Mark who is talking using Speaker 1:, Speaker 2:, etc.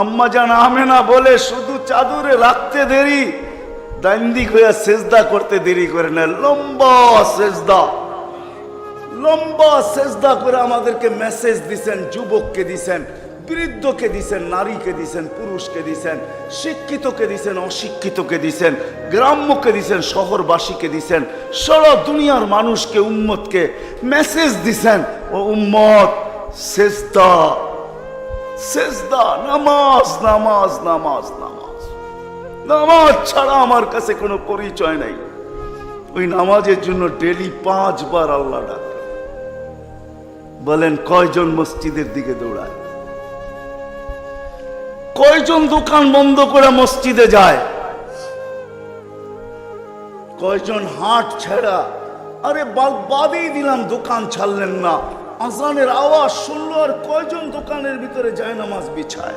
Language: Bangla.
Speaker 1: আম্মা জান আমেনা বলে শুধু চাদরে রাখতে দেরি, দান্দিক হয়ে সেজদা করতে দেরি করে না। লম্বা সেজদা করে আমাদেরকে মেসেজ দিছেন। যুবককে দিছেন, বৃদ্ধকে দিছেন, নারীকে দিছেন, পুরুষকে দিছেন, শিক্ষিতকে দিছেন, অশিক্ষিতকে দিছেন, গ্রাম্যকে দিছেন, শহরবাসীকে দিছেন, সারা দুনিয়ার মানুষকে, উম্মতকে মেসেজ দিছেন। ও উম্মত, সেজদা সেজদা, নামাজ নামাজ নামাজ নামাজ। নামাজ ছাড়া আমার কাছে কোনো পরিচয় নাই। ওই নামাজের জন্য ডেলি 5 বার আল্লাহ ডাক। বলেন কয়জন মসজিদের দিকে দৌড়ায়? কয়জন দোকান বন্ধ করে মসজিদে যায়? কয়জন হাট ছেড়া? আরে বাদেই দিলাম দোকান ছাড়লেন না, আজানের আওয়াজ শুনলো আর কয়জন দোকানের ভিতরে যায় নামাজ বিছায়?